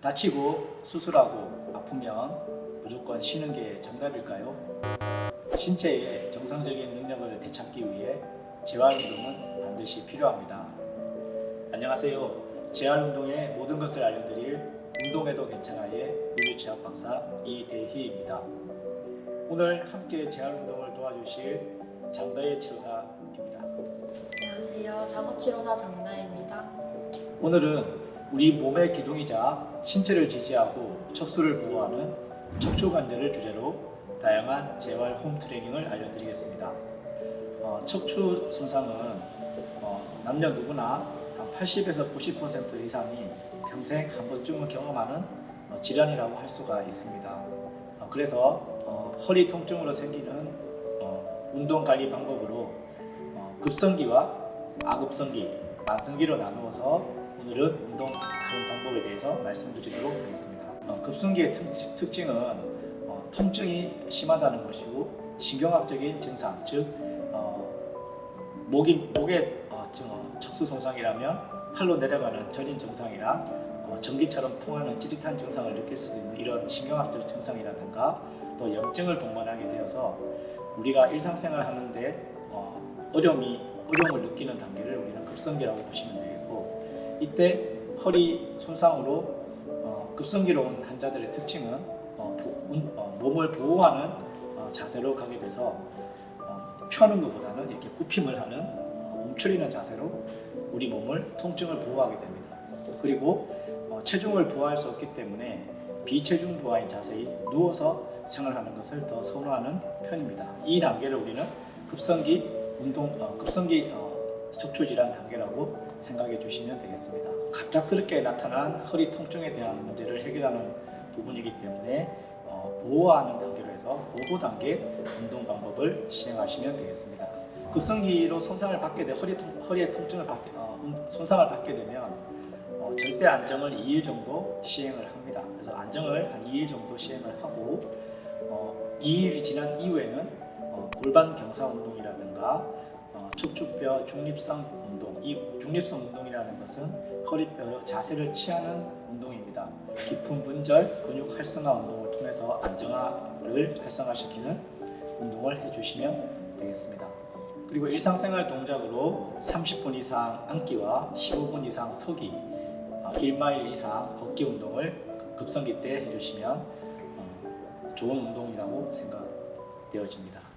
다치고 수술하고 아프면 무조건 쉬는 게 정답일까요? 신체의 정상적인 능력을 되찾기 위해 재활운동은 반드시 필요합니다. 안녕하세요. 재활운동의 모든 것을 알려드릴 운동해도 괜찮아의 물리치료 박사 이대희입니다. 오늘 함께 재활운동을 도와주실 장다혜 치료사입니다. 안녕하세요. 작업치료사 장다혜입니다. 오늘은 우리 몸의 기둥이자 신체를 지지하고 척수를 보호하는 척추관절을 주제로 다양한 재활 홈 트레이닝을 알려드리겠습니다. 척추 손상은 남녀 누구나 한 80에서 90% 이상이 평생 한 번쯤은 경험하는 질환이라고 할 수가 있습니다. 그래서 허리 통증으로 생기는 운동 관리 방법으로 급성기와 아급성기, 만성기로 나누어서 오늘은 운동 다른 방법에 대해서 말씀드리도록 하겠습니다. 급성기의 특징은 통증이 심하다는 것이고 신경학적인 증상, 즉 목의 척수 손상이라면 팔로 내려가는 저린 증상이나 전기처럼 통하는 찌릿한 증상을 느낄 수 있는 이런 신경학적 증상이라든가 또 염증을 동반하게 되어서 우리가 일상생활 하는데 어려움을 느끼는 단계를 우리는 급성기라고 보시면 되겠고, 이때 허리 손상으로 급성기로 온 환자들의 특징은 몸을 보호하는 자세로 가게 돼서 펴는 것보다는 이렇게 굽힘을 하는 움츠리는 자세로 우리 몸을 통증을 보호하게 됩니다. 그리고 체중을 부하할 수 없기 때문에 비체중 부하인 자세히 누워서 생활하는 것을 더 선호하는 편입니다. 이 단계를 우리는 급성기 척추 질환 단계라고 생각해 주시면 되겠습니다. 갑작스럽게 나타난 허리 통증에 대한 문제를 해결하는 부분이기 때문에 보호하는 단계로 해서 보호 단계 운동 방법을 시행하시면 되겠습니다. 급성기로 손상을 받게 돼 허리의 손상을 받게 되면 절대 안정을 2일 정도 시행을 합니다. 그래서 안정을 한 2일 정도 시행을 하고 2일이 지난 이후에는 골반 경사 운동이라든가 척추뼈 중립성 운동, 이 중립성 운동이라는 것은 허리뼈 자세를 취하는 운동입니다. 깊은 분절, 근육 활성화 운동을 통해서 안정화를 활성화시키는 운동을 해주시면 되겠습니다. 그리고 일상생활 동작으로 30분 이상 앉기와 15분 이상 서기, 1마일 이상 걷기 운동을 급성기 때 해주시면 좋은 운동이라고 생각되어집니다.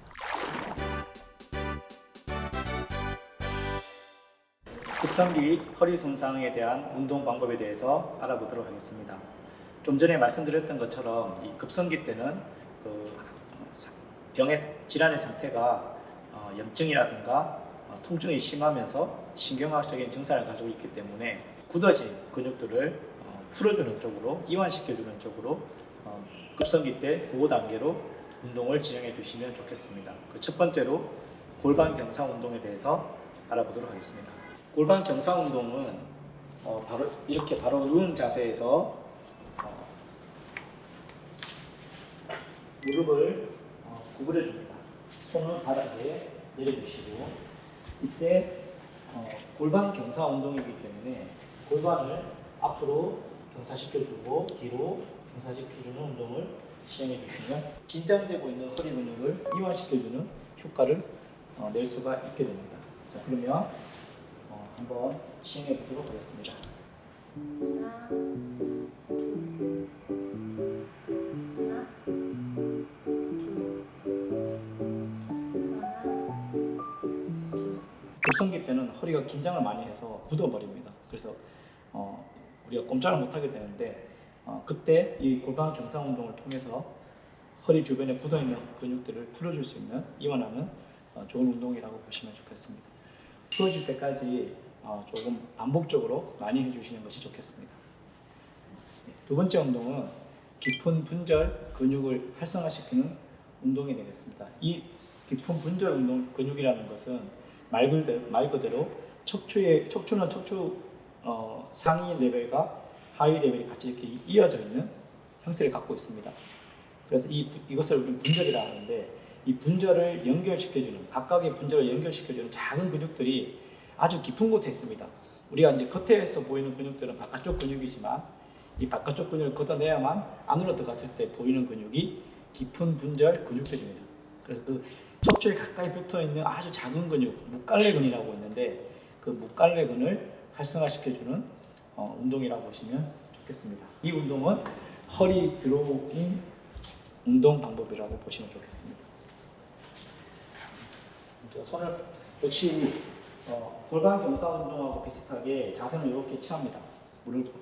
급성기 허리 손상에 대한 운동 방법에 대해서 알아보도록 하겠습니다. 좀 전에 말씀드렸던 것처럼 이 급성기 때는 병의 질환의 상태가 염증이라든가 통증이 심하면서 신경학적인 증상을 가지고 있기 때문에 굳어진 근육들을 풀어주는 쪽으로, 이완시켜주는 쪽으로 급성기 때 보호 단계로 운동을 진행해 주시면 좋겠습니다. 첫 번째로 골반 경사 운동에 대해서 알아보도록 하겠습니다. 골반 경사 운동은 바로 누운 자세에서 무릎을 구부려 줍니다. 손은 바닥에 내려주시고, 이때 골반 경사 운동이기 때문에 골반을 앞으로 경사시켜주고 뒤로 경사시켜주는 운동을 시행해 주시면 긴장되고 있는 허리 근육을 이완시켜주는 효과를 낼 수가 있게 됩니다. 자, 그러면 한번 시행해 보도록 하겠습니다. 하나, 둘, 하나, 둘. 급성기 때는 허리가 긴장을 많이 해서 굳어버립니다. 그래서 우리가 꼼짝을 못하게 되는데 그때 이 골반 경사 운동을 통해서 허리 주변에 굳어있는 근육들을 풀어줄 수 있는, 이완하는 좋은 운동이라고 보시면 좋겠습니다. 풀어질 때까지 조금 반복적으로 많이 해주시는 것이 좋겠습니다. 두 번째 운동은 깊은 분절 근육을 활성화시키는 운동이 되겠습니다. 이 깊은 분절 운동 근육이라는 것은 말 그대로 척추는 척추 상위 레벨과 하위 레벨이 같이 이렇게 이어져 있는 형태를 갖고 있습니다. 그래서 이것을 우리는 분절이라 하는데, 이 분절을 연결시켜주는, 각각의 분절을 연결시켜주는 작은 근육들이 아주 깊은 곳에 있습니다. 우리가 이제 겉에서 보이는 근육들은 바깥쪽 근육이지만 이 바깥쪽 근육을 걷어내야만 안으로 들어갔을 때 보이는 근육이 깊은 분절 근육들입니다. 그래서 그 척추에 가까이 붙어 있는 아주 작은 근육, 묵갈래근이라고 있는데 그 묵갈래근을 활성화시켜주는 운동이라고 보시면 좋겠습니다. 이 운동은 허리 드로잉 운동 방법이라고 보시면 좋겠습니다. 손을 역시 골반 경사 운동하고 비슷하게 자세는 이렇게 취합니다. 무릎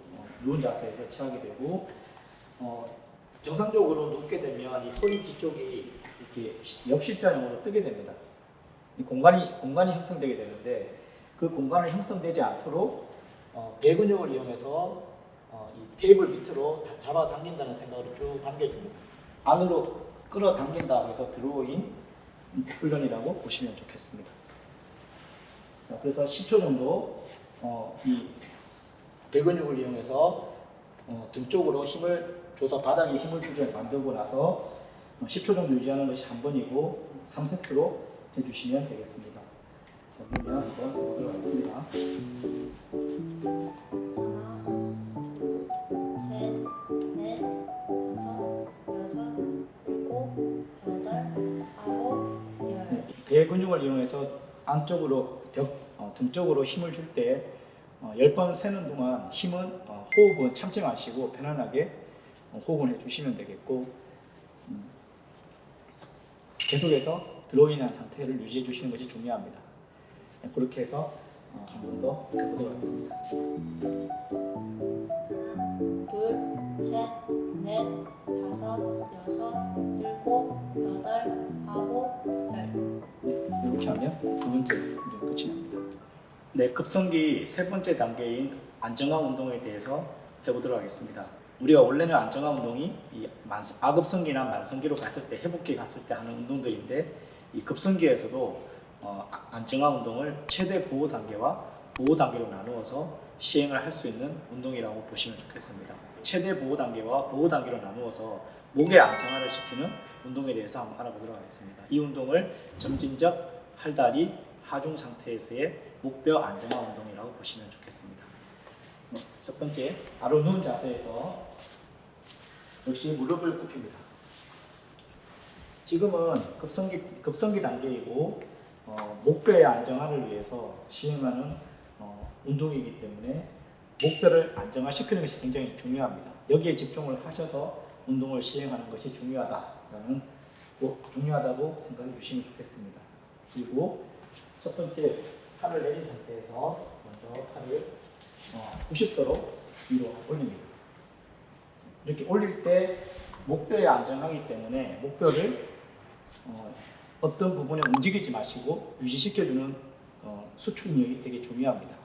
누운 자세에서 취하게 되고 정상적으로 눕게 되면 이 허리 뒤쪽이 이렇게 역십자형으로 뜨게 됩니다. 이 공간이 형성되게 되는데 그 공간을 형성되지 않도록 배근육을 이용해서 이 테이블 밑으로 잡아당긴다는 생각으로 쭉 당겨줍니다. 안으로 끌어당긴다 해서 드로잉 훈련이라고 보시면 좋겠습니다. 자, 그래서 10초 정도 이 배근육을 이용해서 등 쪽으로 힘을 줘서 바닥에 힘을 주게 만들고 나서 10초 정도 유지하는 것이 한 번이고 3세트로 해주시면 되겠습니다. 자, 그러면 한번 해보도록 하겠습니다. 하나, 둘, 셋, 넷, 다섯, 여섯, 일곱, 여덟, 아홉, 열. 배 근육을 이용해서 안쪽으로 등 쪽으로 힘을 줄 때 10번 세는 동안 힘은 호흡은 참지 마시고 편안하게 호흡을 해주시면 되겠고 계속해서 드로잉한 상태를 유지해 주시는 것이 중요합니다. 그렇게 해서 한 번 더 해보도록 하겠습니다. 하나, 둘, 셋, 넷, 다섯, 여섯, 일곱, 여덟, 아홉, 열. 이렇게 하면 두 번째 운동 끝이 납니다. 네, 급성기 세 번째 단계인 안정화 운동에 대해서 해보도록 하겠습니다. 우리가 원래는 안정화 운동이 이 아급성기나 만성기로 갔을 때 회복기 갔을 때 하는 운동들인데 이 급성기에서도 안정화 운동을 최대 보호 단계와 보호 단계로 나누어서 시행을 할 수 있는 운동이라고 보시면 좋겠습니다. 최대 보호 단계와 보호 단계로 나누어서 목의 안정화를 시키는 운동에 대해서 한번 알아보도록 하겠습니다. 이 운동을 점진적 팔다리 하중 상태에서의 목뼈 안정화 운동이라고 보시면 좋겠습니다. 첫 번째, 바로 누운 자세에서 역시 무릎을 굽힙니다. 지금은 급성기 단계이고 목뼈의 안정화를 위해서 시행하는 운동이기 때문에 목뼈를 안정화시키는 것이 굉장히 중요합니다. 여기에 집중을 하셔서 운동을 시행하는 것이 중요하다고 생각해 주시면 좋겠습니다. 그리고 첫 번째, 팔을 내린 상태에서 먼저 팔을 90도로 위로 올립니다. 이렇게 올릴 때 목뼈에 안정하기 때문에 목뼈를 어떤 부분에 움직이지 마시고 유지시켜주는 수축력이 되게 중요합니다.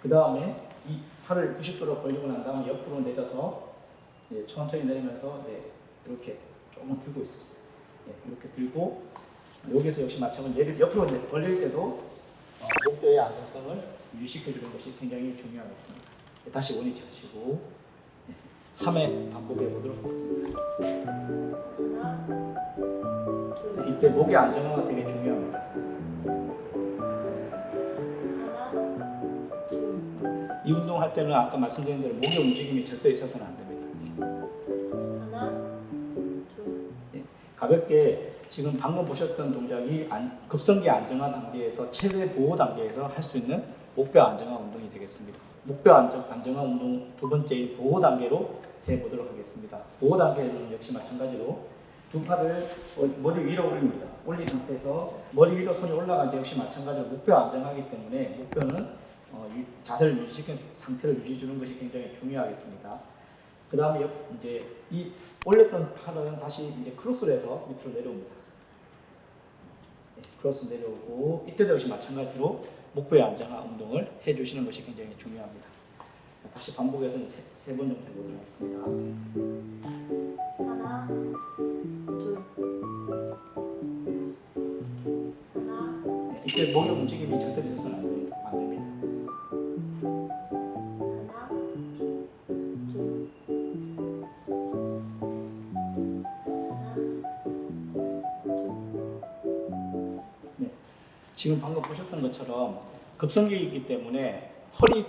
그 다음에 이 팔을 90도로 벌리고 난 다음에 옆으로 내려서 천천히 내리면서 이렇게 조금 들고 있습니다. 이렇게 들고 여기서 역시 마찬가지로 얘를 옆으로 벌릴 때도 목뼈의 안정성을 유지시켜주는 것이 굉장히 중요하겠습니다. 다시 원위치 하시고 3회 반복해 보도록 하겠습니다. 하나, 둘, 이때 목의 안정화가 되게 중요합니다. 하나, 둘, 이 운동할 때는 아까 말씀드린 대로 목의 움직임이 절대 있어서는 안 됩니다. 하나, 둘. 가볍게 지금 방금 보셨던 동작이 급성기 안정화 단계에서 최대 보호 단계에서 할 수 있는 목뼈 안정화 운동이 되겠습니다. 목뼈 안정화 운동 두 번째인 보호 단계로 해보도록 하겠습니다. 보호 단계는 역시 마찬가지로 두 팔을 머리 위로 올립니다. 올린 상태에서 머리 위로 손이 올라갈 때 역시 마찬가지로 목뼈 안정하기 때문에 목뼈는 자세를 유지시킨 상태를 유지해 주는 것이 굉장히 중요하겠습니다. 그 다음에 이제 이 올렸던 팔은 다시 이제 크로스를 해서 밑으로 내려옵니다. 크로스 내려오고 이때도 역시 마찬가지로 목뼈의 안정화 운동을 해주시는 것이 굉장히 중요합니다. 다시 반복해서 세 번 정도 해보도록 하겠습니다. 하나, 둘, 하나, 이때 목의 움직임이 절대 있어서는 안 됩니다. 하나, 둘, 하나, 둘. 지금 방금 보셨던 것처럼 급성기이기 때문에 허리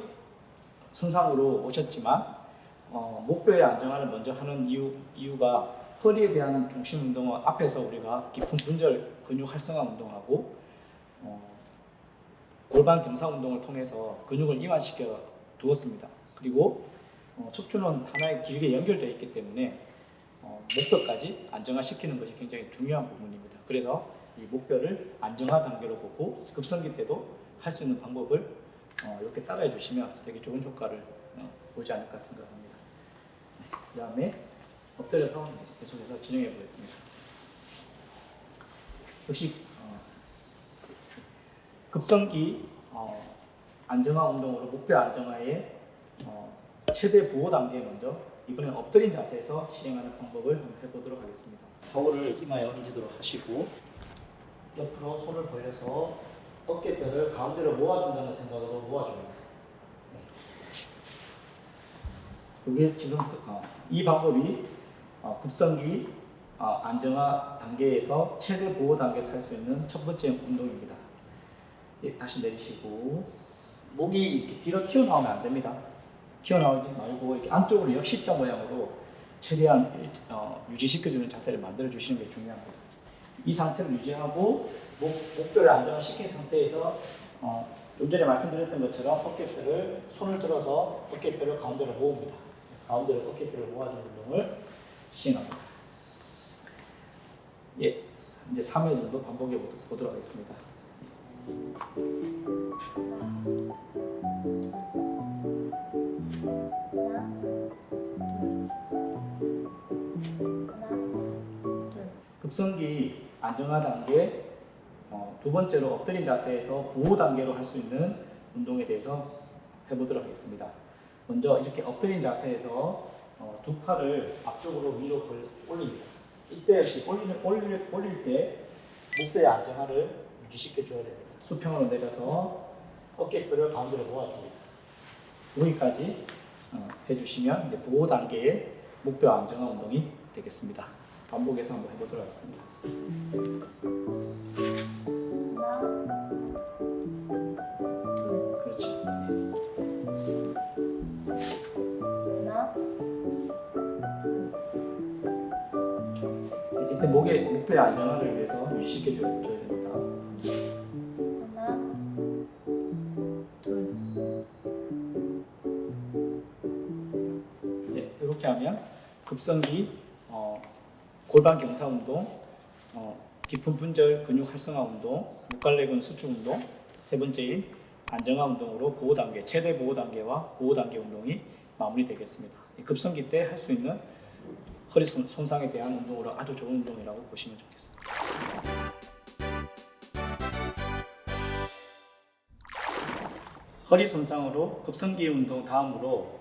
손상으로 오셨지만 목뼈의 안정화를 먼저 하는 이유가 허리에 대한 중심 운동은 앞에서 우리가 깊은 분절 근육 활성화 운동하고 골반 경사 운동을 통해서 근육을 이완시켜 두었습니다. 그리고 척추는 하나의 길게 연결되어 있기 때문에 목뼈까지 안정화시키는 것이 굉장히 중요한 부분입니다. 그래서 이 목뼈를 안정화 단계로 보고 급성기 때도 할 수 있는 방법을 이렇게 따라해 주시면 되게 좋은 효과를 보지 않을까 생각합니다. 그 다음에 엎드려서 계속해서 진행해 보겠습니다. 역시 급성기 안정화 운동으로 목뼈 안정화의 최대 보호 단계 먼저 이번엔 엎드린 자세에서 실행하는 방법을 한번 해보도록 하겠습니다. 타올을 이마에 얹도록 하시고 옆으로 손을 벌려서 어깨뼈를 가운데로 모아준다는 생각으로 모아줍니다. 이게 지금 이 방법이 급성기 안정화 단계에서 최대 보호 단계에서 할 수 있는 첫 번째 운동입니다. 다시 내리시고 목이 이렇게 뒤로 튀어나오면 안 됩니다. 튀어나오지 말고 이렇게 안쪽으로 역시자 모양으로 최대한 유지시켜주는 자세를 만들어 주시는 게 중요합니다. 이 상태를 유지하고 목뼈를 안정시킨 상태에서 좀 전에 말씀드렸던 것처럼 어깨뼈를 손을 들어서 어깨뼈를 가운데로 모읍니다. 가운데로 어깨뼈를 모아주는 운동을 시행합니다. 이제 3회 정도 반복해 보도록 하겠습니다. 급성기 안정화 단계 두 번째로 엎드린 자세에서 보호 단계로 할 수 있는 운동에 대해서 해보도록 하겠습니다. 먼저 이렇게 엎드린 자세에서 두 팔을 앞쪽으로 위로 올립니다. 이때 역시 올릴 때 목뼈의 안정화를 유지시켜 줘야 됩니다. 수평으로 내려서 어깨뼈를 가운데로 모아줍니다. 여기까지 해주시면 이제 보호 단계의 목뼈 안정화 운동이 되겠습니다. 반복해서 한번 해보도록 하겠습니다. 그렇지. 이때 목뼈의 안정화를 위해서 유지시켜 줘야 됩니다. 네, 이렇게 하면 급성기 골반 경사 운동, 깊은 분절 근육 활성화 운동, 목갈래근 수축 운동, 세 번째인 안정화 운동으로 보호 단계, 최대 보호 단계와 보호 단계 운동이 마무리되겠습니다. 급성기 때 할 수 있는 허리 손상에 대한 운동으로 아주 좋은 운동이라고 보시면 좋겠습니다. 허리 손상으로 급성기 운동 다음으로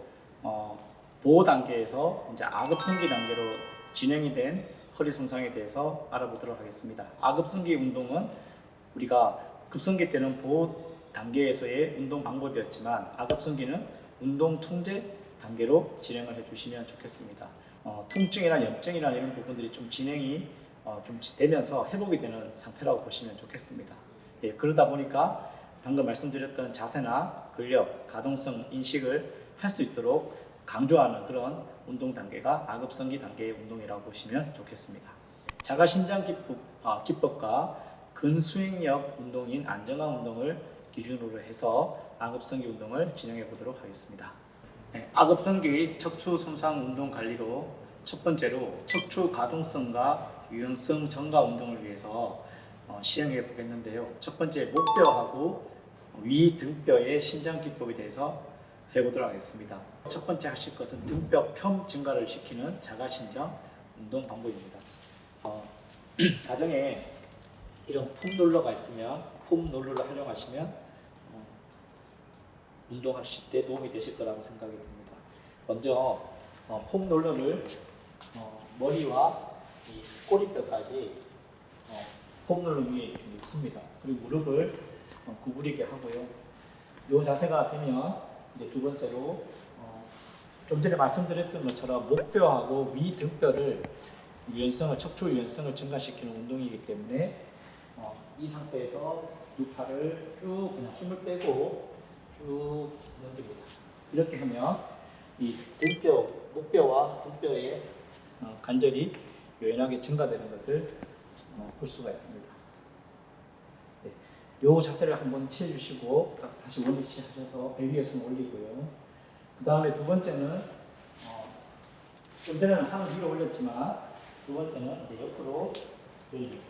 보호 단계에서 이제 아급성기 단계로 진행이 된 허리 손상에 대해서 알아보도록 하겠습니다. 아급성기 운동은 우리가 급성기 때는 보호 단계에서의 운동 방법이었지만 아급성기는 운동 통제 단계로 진행을 해주시면 좋겠습니다. 통증이나 염증이나 이런 부분들이 좀 진행이 좀 되면서 회복이 되는 상태라고 보시면 좋겠습니다. 예, 그러다 보니까 방금 말씀드렸던 자세나 근력, 가동성 인식을 할 수 있도록 강조하는 그런 운동 단계가 아급성기 단계의 운동이라고 보시면 좋겠습니다. 자가신장 기법과 근수행력 운동인 안정화 운동을 기준으로 해서 아급성기 운동을 진행해 보도록 하겠습니다. 네, 아급성기 척추 손상 운동 관리로 첫 번째로 척추 가동성과 유연성 증가 운동을 위해서 시행해 보겠는데요. 첫 번째 목뼈하고 위 등뼈의 신장 기법에 대해서 해보도록 하겠습니다. 첫 번째 하실 것은 등뼈 편 증가를 시키는 자가신장 운동 방법입니다. 가정에 이런 폼 롤러가 있으면 폼 롤러를 활용하시면 운동하실 때 도움이 되실 거라고 생각이 듭니다. 먼저 폼 롤러를 머리와 이 꼬리뼈까지 폼 롤러 위에 이렇게 놓습니다. 그리고 무릎을 구부리게 하고요. 이 자세가 되면 이제 두 번째로 좀 전에 말씀드렸던 것처럼 목뼈하고 위 등뼈를 척추 유연성을 증가시키는 운동이기 때문에 이 상태에서 두 팔을 쭉 그냥 힘을 빼고 쭉 넘깁니다. 이렇게 하면 이 등뼈 목뼈와 등뼈의 관절이 유연하게 증가되는 것을 볼 수가 있습니다. 네, 요 자세를 한번 취해주시고 다시 원위치 하셔서 배 위에 손 올리고요. 그 다음에 두 번째는 좀 전에는 하늘 위로 올렸지만 두 번째는 이제 옆으로 돌리기.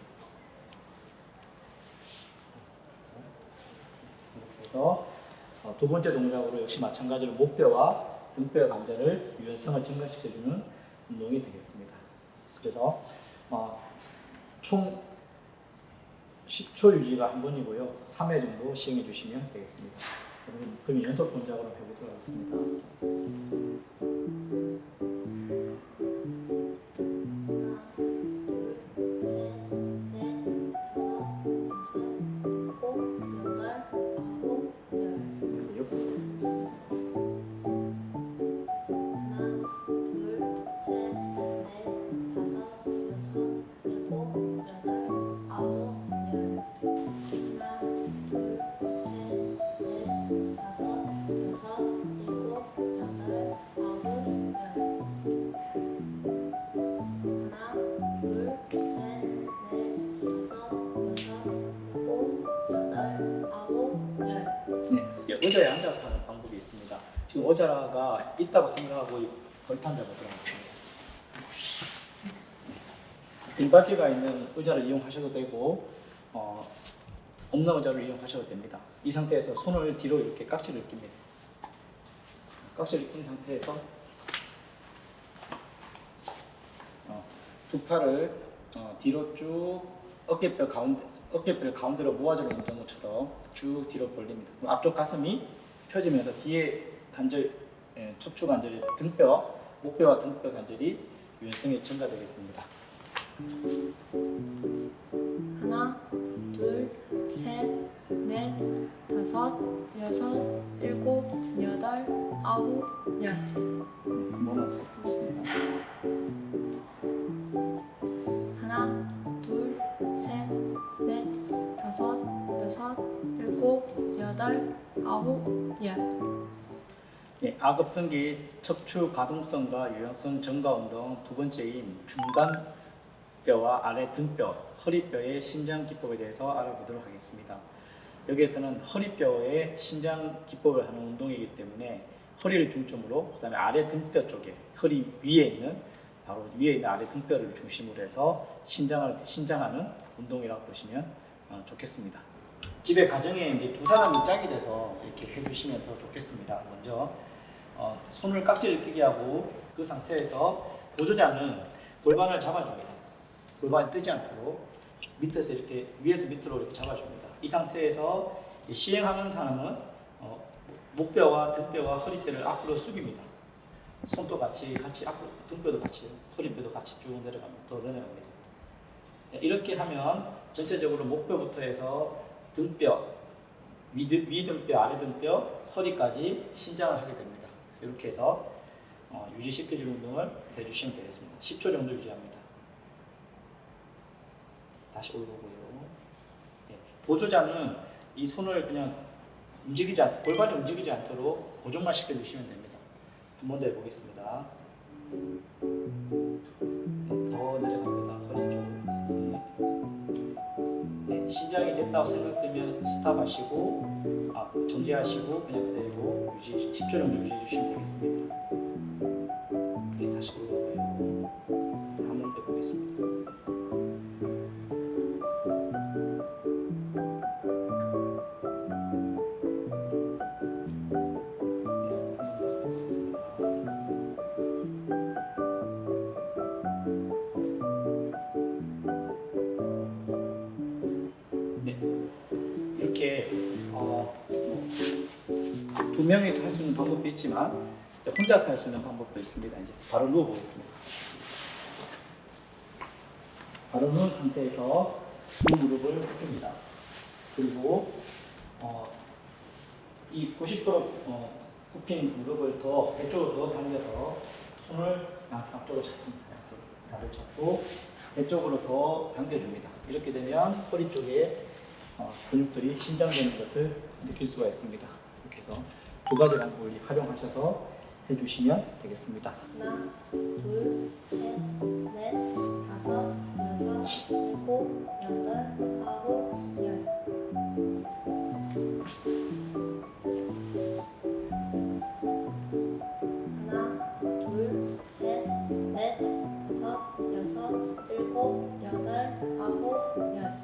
이렇게 해서 두 번째 동작으로 역시 마찬가지로 목뼈와 등뼈 관절을 유연성을 증가시켜주는 운동이 되겠습니다. 그래서 총 10초 유지가 한 번이고요. 3회 정도 시행해 주시면 되겠습니다. 그럼 연속 동작으로 해보도록 하겠습니다. 의자에 앉아서 하는 방법이 있습니다. 지금 의자가 있다고 생각하고 걸터 앉아보도록 하겠습니다. 등받이가 있는 의자를 이용하셔도 되고 없는 의자를 이용하셔도 됩니다. 이 상태에서 손을 뒤로 이렇게 깍지를 낍니다. 깍지를 낀 상태에서 두 팔을 뒤로 쭉 어깨뼈를 가운데로 모아주는 운동처럼 쭉 뒤로 벌립니다. 그럼 앞쪽 가슴이 펴지면서 뒤에 관절, 척추 관절이 등뼈, 목뼈와 등뼈 관절이 유연성이 증가되게 됩니다. 하나, 둘, 셋, 넷, 다섯, 여섯, 일곱, 여덟, 아홉, 열. 한 번만 더 보겠습니다. 하나, 둘, 셋, 넷, 다섯, 여섯, 일곱, 여덟, 아홉, 열. 네, 아급성기 척추 가동성과 유연성 증가 운동 두 번째인 중간 뼈와 아래 등뼈, 허리뼈의 신장 기법에 대해서 알아보도록 하겠습니다. 여기에서는 허리뼈의 신장 기법을 하는 운동이기 때문에 허리를 중점으로 그다음에 아래 등뼈 쪽에 허리 위에 있는 바로 위에 있는 아래 등뼈를 중심으로 해서 신장하는 운동이라고 보시면 좋겠습니다. 집에 가정에 이제 두 사람이 짝이 돼서 이렇게 해주시면 더 좋겠습니다. 먼저 손을 깍지를 끼게 하고 그 상태에서 보조자는 골반을 잡아줍니다. 골반이 뜨지 않도록 밑에서 이렇게 위에서 밑으로 이렇게 잡아줍니다. 이 상태에서 시행하는 사람은 목뼈와 등뼈와 허리뼈를 앞으로 숙입니다. 손도 같이 앞으로 등뼈도 같이 허리뼈도 같이 쭉 내려갑니다. 더 내려갑니다. 이렇게 하면 전체적으로 목뼈부터 해서 등뼈, 위 등뼈, 아래 등뼈, 허리까지 신장을 하게 됩니다. 이렇게 해서 유지시켜주는 운동을 해주시면 되겠습니다. 10초 정도 유지합니다. 다시 올라오고요. 네. 보조자는 이 손을 그냥 골반이 움직이지 않도록 고정만 시켜주시면 됩니다. 한 번 더 해보겠습니다. 네, 더 내려갑니다. 허리 쪽. 네, 신장이 됐다고 생각되면 스탑하시고 정지하시고 그냥 그대로 10초 정도 유지해 주시면 되겠습니다. 네, 다시 올라오고요. 한 번 더 해보겠습니다. 이렇게 두 명이서 할 수 있는 방법도 있지만 혼자서 할 수 있는 방법도 있습니다. 이제 바로 누워 보겠습니다. 바로 누운 상태에서 두 무릎을 굽힙니다. 그리고 이 90도로 굽힌 무릎을 더 배쪽으로 더 당겨서 손을 앞쪽으로 잡습니다. 다리를 잡고 배쪽으로 더 당겨줍니다. 이렇게 되면 허리 쪽에 근육들이 신장되는 것을 느낄 수가 있습니다. 이렇게 해서 두 가지 방법을 활용하셔서 해주시면 되겠습니다. 하나, 둘, 셋, 넷, 다섯, 여섯, 일곱, 여덟, 아홉, 열. 하나, 둘, 셋, 넷, 다섯, 여섯, 일곱, 여덟, 아홉, 열.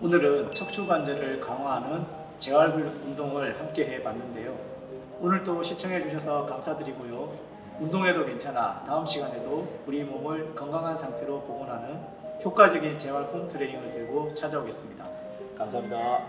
오늘은 척추관절을 강화하는 재활 운동을 함께 해봤는데요. 오늘도 시청해 주셔서 감사드리고요. 운동해도 괜찮아 다음 시간에도 우리 몸을 건강한 상태로 복원하는 효과적인 재활 홈 트레이닝을 들고 찾아오겠습니다. 감사합니다.